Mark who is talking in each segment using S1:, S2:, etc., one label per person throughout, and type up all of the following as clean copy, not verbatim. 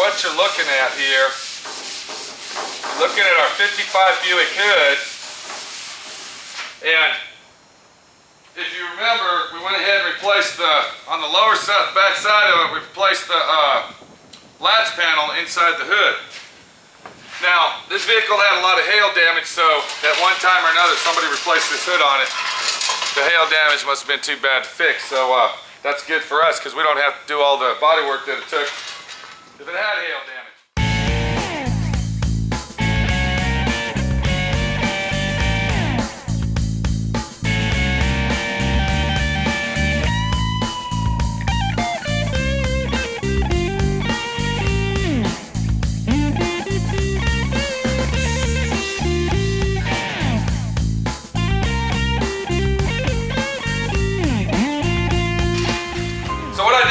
S1: what you're looking at here, you're looking at our 55 Buick hood. And if you remember, we went ahead and replaced on the lower side, back side of it, we replaced the latch panel inside the hood. Now, this vehicle had a lot of hail damage, so at one time or another, somebody replaced this hood on it. The hail damage must have been too bad to fix, so that's good for us because we don't have to do all the body work that it took if it had hail damage.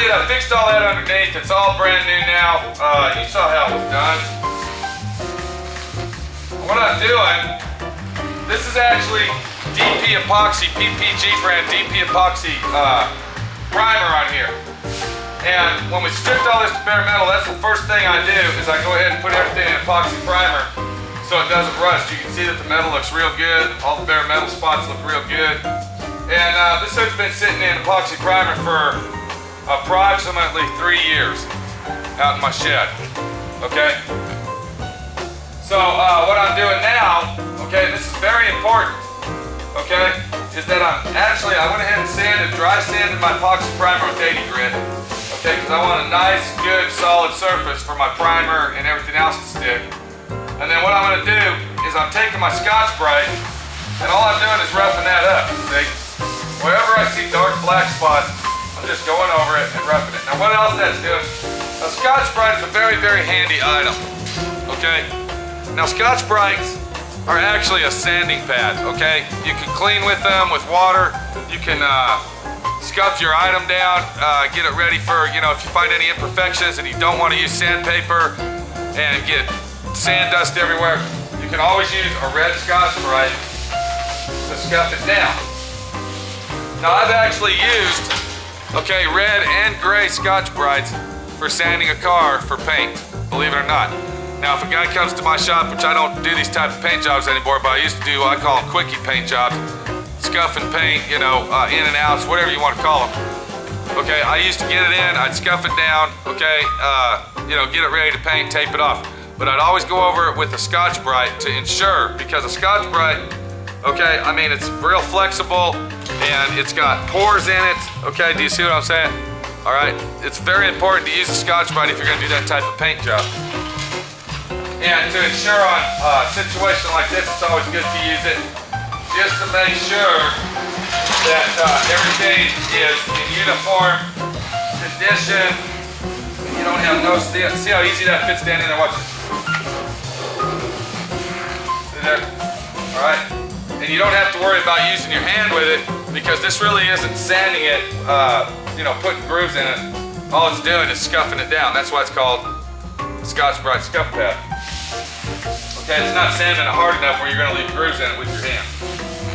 S1: I fixed all that underneath. It's all brand new now. You saw how it was done. What I'm doing, this is actually DP Epoxy, PPG brand DP Epoxy primer on here. And when we stripped all this to bare metal, that's the first thing I do is I go ahead and put everything in epoxy primer so it doesn't rust. You can see that the metal looks real good. All the bare metal spots look real good. And this hood's been sitting in epoxy primer for approximately 3 years out in my shed, okay? So what I'm doing now, okay, this is very important, okay, is that I went ahead and dry sanded my epoxy primer with 80 grit, okay, because I want a nice, good, solid surface for my primer and everything else to stick. And then what I'm going to do is I'm taking my Scotch Brite and all I'm doing is roughing that up, see? Wherever I see dark black spots, I'm just going over it and roughing it. Now what else that's doing? A Scotch Brite is a very, very handy item, okay? Now Scotch Brites are actually a sanding pad, okay? You can clean with them with water. You can scuff your item down, get it ready for, you know, if you find any imperfections and you don't want to use sandpaper and get sand dust everywhere, you can always use a red Scotch Brite to scuff it down. Now I've actually used okay, red and gray Scotch Brites for sanding a car for paint, believe it or not. Now, if a guy comes to my shop, which I don't do these type of paint jobs anymore, but I used to do, I call them quickie paint jobs, scuff and paint, you know, in and outs, whatever you want to call them. Okay, I used to get it in, I'd scuff it down, okay, you know, get it ready to paint, tape it off. But I'd always go over it with a Scotch Brite to ensure, because a Scotch Brite, okay, I mean, it's real flexible, and it's got pores in it, okay, do you see what I'm saying? All right, it's very important to use the Scotch Brite if you're gonna do that type of paint job. And to ensure on a situation like this, it's always good to use it just to make sure that everything is in uniform condition. You don't have no, see how easy that fits down in there, watch it. See there, all right? And you don't have to worry about using your hand with it because this really isn't sanding it, you know, putting grooves in it. All it's doing is scuffing it down. That's why it's called Scotch Brite Scuff Pad. Okay, it's not sanding it hard enough where you're going to leave grooves in it with your hand.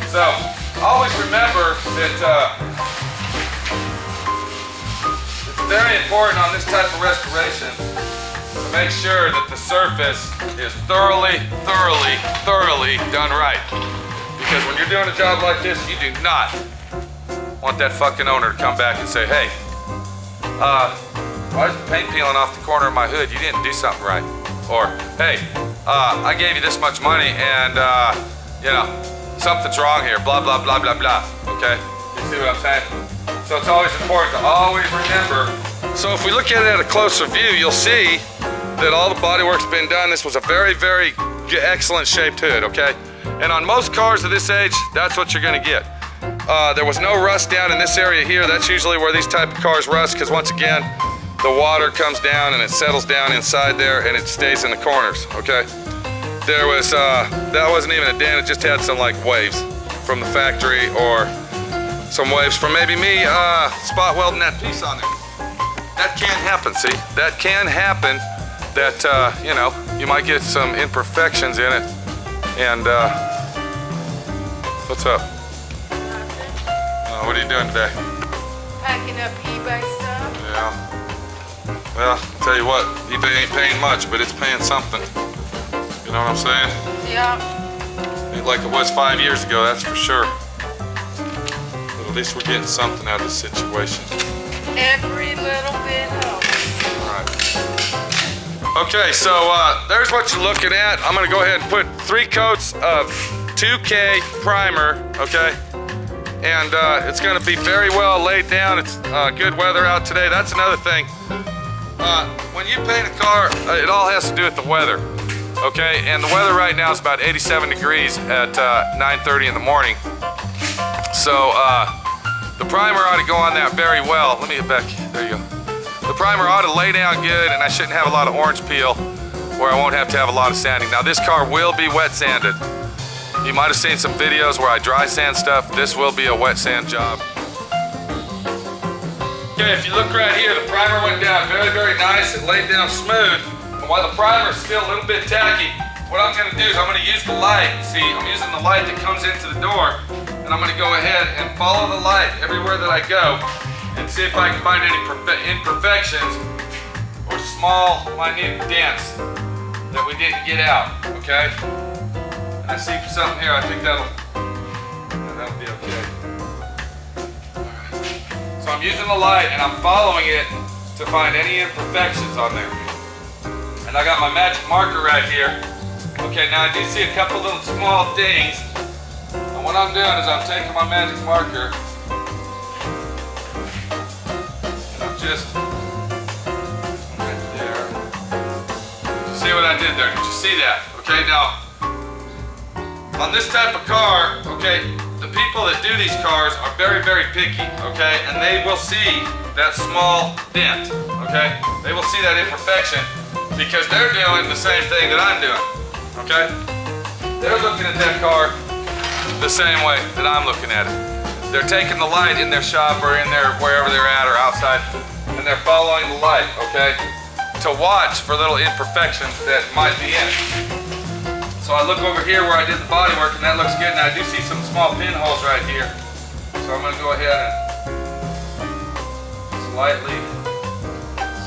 S1: So, always remember that it's very important on this type of restoration to make sure that the surface is thoroughly done right. Because when you're doing a job like this, you do not want that fucking owner to come back and say, hey, why is the paint peeling off the corner of my hood? You didn't do something right. Or, hey, I gave you this much money and, you know, something's wrong here, blah, blah, blah, blah, blah, okay? You see what I'm saying? So it's always important to always remember. So if we look at it at a closer view, you'll see that all the bodywork's been done. This was a very, very excellent shaped hood, okay? And on most cars of this age, that's what you're gonna get. There was no rust down in this area here. That's usually where these type of cars rust, because once again, the water comes down and it settles down inside there and it stays in the corners, okay? There was, that wasn't even a dent, it just had some like waves from the factory or some waves from maybe me spot welding that piece on there. That can happen, see? That can happen that, you know, you might get some imperfections in it. And, what's up? What are you doing today?
S2: Packing up eBay stuff.
S1: Yeah. Well, I'll tell you what, eBay ain't paying much, but it's paying something. You know what I'm saying?
S2: Yeah.
S1: Ain't like it was 5 years ago, that's for sure. But at least we're getting something out of this situation.
S2: Every little bit helps.
S1: Alright. Okay, so there's what you're looking at. I'm gonna go ahead and put 3 coats of 2K primer, okay? And it's gonna be very well laid down. It's good weather out today. That's another thing. When you paint a car, it all has to do with the weather, okay? And the weather right now is about 87 degrees at 9:30 in the morning. So the primer ought to go on that very well. Let me get back, there you go. The primer ought to lay down good, and I shouldn't have a lot of orange peel where I won't have to have a lot of sanding. Now this car will be wet sanded. You might have seen some videos where I dry sand stuff. This will be a wet sand job. Okay, if you look right here, the primer went down very, very nice. It laid down smooth. And while the primer is still a little bit tacky, what I'm gonna do is I'm gonna use the light. See, I'm using the light that comes into the door, and I'm gonna go ahead and follow the light everywhere that I go and see if I can find any imperfections or small, minute dents that we didn't get out, okay? And I see something here, I think that'll be okay. So I'm using the light and I'm following it to find any imperfections on there. And I got my magic marker right here. Okay, now I do see a couple little small dings. And what I'm doing is I'm taking my magic marker and I'm just right there. Did you see what I did there? Did you see that? Okay, now on this type of car, okay, the people that do these cars are very, very picky, okay? And they will see that small dent, okay? They will see that imperfection because they're doing the same thing that I'm doing, okay? They're looking at that car the same way that I'm looking at it. They're taking the light in their shop or in their, wherever they're at or outside, and they're following the light, okay? To watch for little imperfections that might be in it. So I look over here where I did the body work and that looks good, and I do see some small pinholes right here. So I'm gonna go ahead and slightly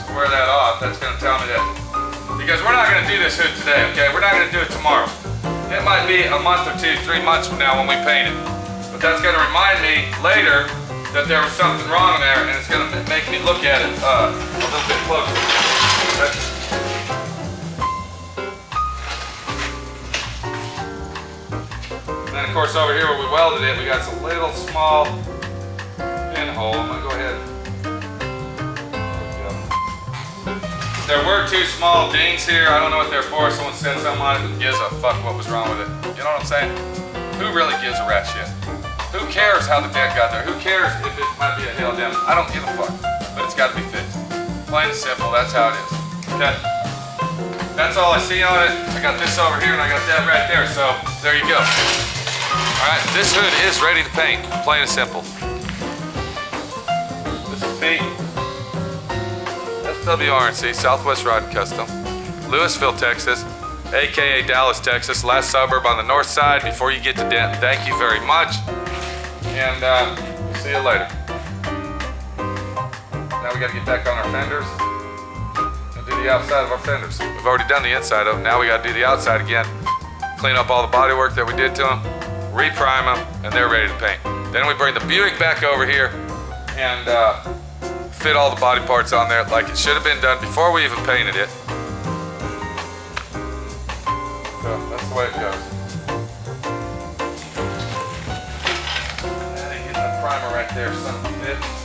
S1: square that off. That's gonna tell me that, because we're not gonna do this hood today, okay? We're not gonna do it tomorrow. It might be a month or 2, 3 months from now when we paint it. But that's gonna remind me later that there was something wrong there, and it's gonna make me look at it a little bit closer. Okay? And then of course over here where we welded it, we got some little small pinhole. I'm gonna go ahead. There were 2 small dings here. I don't know what they're for. Someone said something on it. Who gives a fuck what was wrong with it? You know what I'm saying? Who really gives a rat shit? Who cares how the dent got there? Who cares if it might be a hail dent? I don't give a fuck. But it's got to be fixed. Plain and simple. That's how it is. Okay? That's all I see on it. I got this over here and I got that right there. So there you go. Alright, this hood is ready to paint, plain and simple. This is Pete, SWRNC, Southwest Rod Custom, Louisville, Texas, aka Dallas, Texas, last suburb on the north side before you get to Denton. Thank you very much, and see you later. Now we got to get back on our fenders and do the outside of our fenders. We've already done the inside of them, now we got to do the outside again, clean up all the body work that we did to them, reprime them, and they're ready to paint. Then we bring the Buick back over here and fit all the body parts on there like it should have been done before we even painted it. So that's the way it goes. And getting the primer right there, son of a bitch.